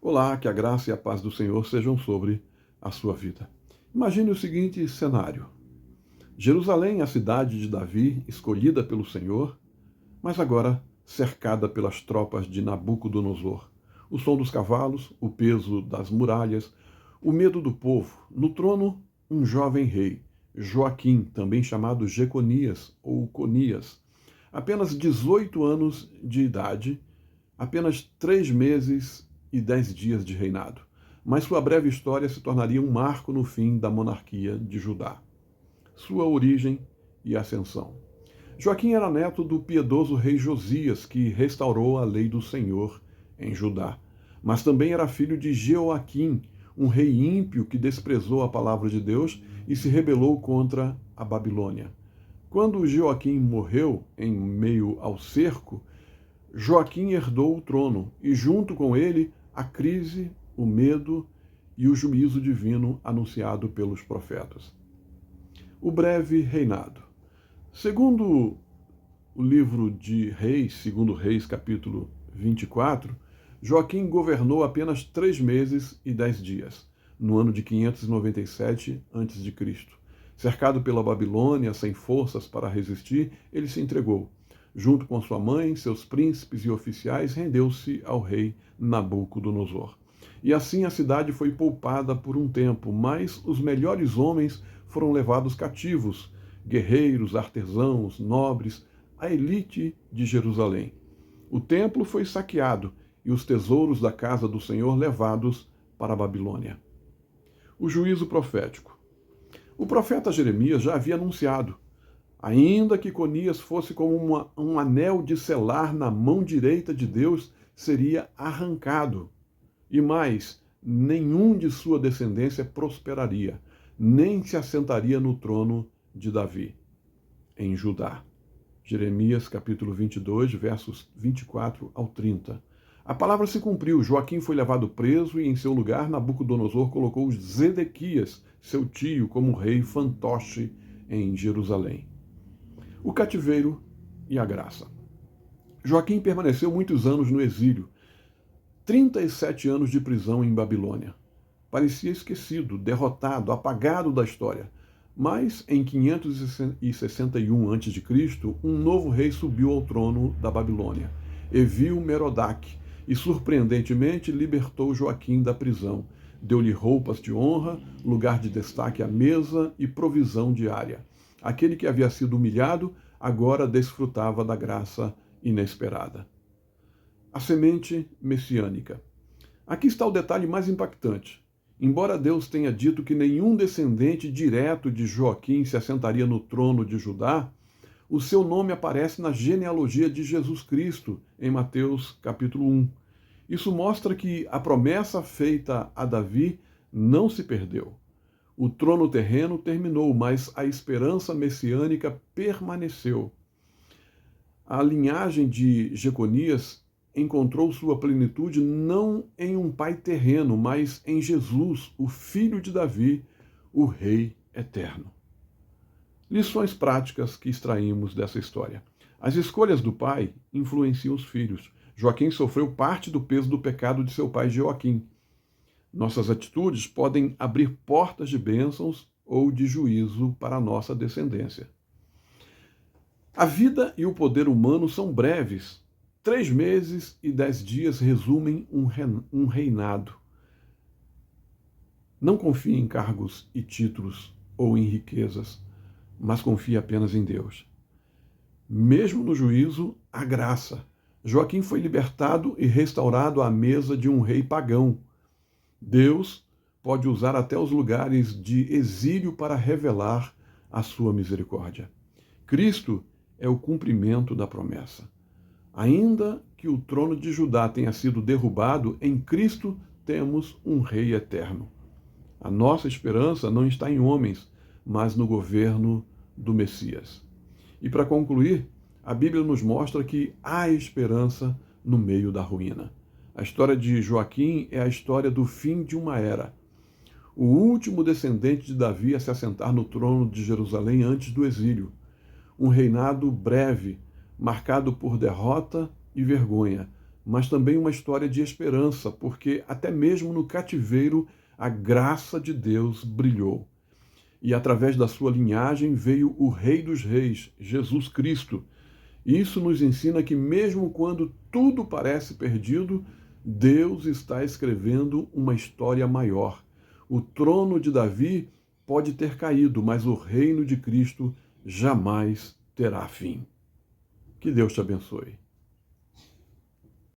Olá, que a graça e a paz do Senhor sejam sobre a sua vida. Imagine o seguinte cenário: Jerusalém, a cidade de Davi, escolhida pelo Senhor, mas agora cercada pelas tropas de Nabucodonosor. O som dos cavalos, o peso das muralhas, o medo do povo. No trono, um jovem rei, Joaquim, também chamado Jeconias ou Conias, apenas 18 anos de idade, apenas 3 meses e 10 dias de reinado. Mas sua breve história se tornaria um marco no fim da monarquia de Judá. Sua origem e ascensão. Joaquim era neto do piedoso rei Josias, que restaurou a lei do Senhor em Judá. Mas também era filho de Jeoaquim, um rei ímpio que desprezou a palavra de Deus e se rebelou contra a Babilônia. Quando Jeoaquim morreu em meio ao cerco, Joaquim herdou o trono e, junto com ele, a crise, o medo e o juízo divino anunciado pelos profetas. O breve reinado. Segundo o livro de Reis, segundo Reis, capítulo 24, Joaquim governou apenas 3 meses e 10 dias, no ano de 597 a.C. Cercado pela Babilônia, sem forças para resistir, ele se entregou. Junto com sua mãe, seus príncipes e oficiais, rendeu-se ao rei Nabucodonosor. E assim a cidade foi poupada por um tempo, mas os melhores homens foram levados cativos, guerreiros, artesãos, nobres, a elite de Jerusalém. O templo foi saqueado e os tesouros da casa do Senhor levados para a Babilônia. O juízo profético. O profeta Jeremias já havia anunciado: ainda que Conias fosse como um anel de selar na mão direita de Deus, seria arrancado. E mais, nenhum de sua descendência prosperaria, nem se assentaria no trono de Davi, em Judá. Jeremias capítulo 22, versos 24 ao 30. A palavra se cumpriu, Joaquim foi levado preso e em seu lugar Nabucodonosor colocou Zedequias, seu tio, como rei fantoche em Jerusalém. O cativeiro e a graça. Joaquim permaneceu muitos anos no exílio, 37 anos de prisão em Babilônia. Parecia esquecido, derrotado, apagado da história. Mas em 561 a.C., um novo rei subiu ao trono da Babilônia, Evil-Merodach, e surpreendentemente libertou Joaquim da prisão. Deu-lhe roupas de honra, lugar de destaque à mesa e provisão diária. Aquele que havia sido humilhado agora desfrutava da graça inesperada. A semente messiânica. Aqui está o detalhe mais impactante. Embora Deus tenha dito que nenhum descendente direto de Joaquim se assentaria no trono de Judá, o seu nome aparece na genealogia de Jesus Cristo, em Mateus capítulo 1. Isso mostra que a promessa feita a Davi não se perdeu. O trono terreno terminou, mas a esperança messiânica permaneceu. A linhagem de Jeconias encontrou sua plenitude não em um pai terreno, mas em Jesus, o filho de Davi, o Rei eterno. Lições práticas que extraímos dessa história. As escolhas do pai influenciam os filhos. Joaquim sofreu parte do peso do pecado de seu pai Joaquim. Nossas atitudes podem abrir portas de bênçãos ou de juízo para a nossa descendência. A vida e o poder humano são breves. 3 meses e 10 dias resumem um reinado. Não confie em cargos e títulos ou em riquezas, mas confie apenas em Deus. Mesmo no juízo, há graça. Joaquim foi libertado e restaurado à mesa de um rei pagão. Deus pode usar até os lugares de exílio para revelar a sua misericórdia. Cristo é o cumprimento da promessa. Ainda que o trono de Judá tenha sido derrubado, em Cristo temos um Rei eterno. A nossa esperança não está em homens, mas no governo do Messias. E para concluir, a Bíblia nos mostra que há esperança no meio da ruína. A história de Joaquim é a história do fim de uma era. O último descendente de Davi a se assentar no trono de Jerusalém antes do exílio. Um reinado breve, marcado por derrota e vergonha, mas também uma história de esperança, porque até mesmo no cativeiro a graça de Deus brilhou. E através da sua linhagem veio o Rei dos Reis, Jesus Cristo. Isso nos ensina que mesmo quando tudo parece perdido, Deus está escrevendo uma história maior. O trono de Davi pode ter caído, mas o reino de Cristo jamais terá fim. Que Deus te abençoe.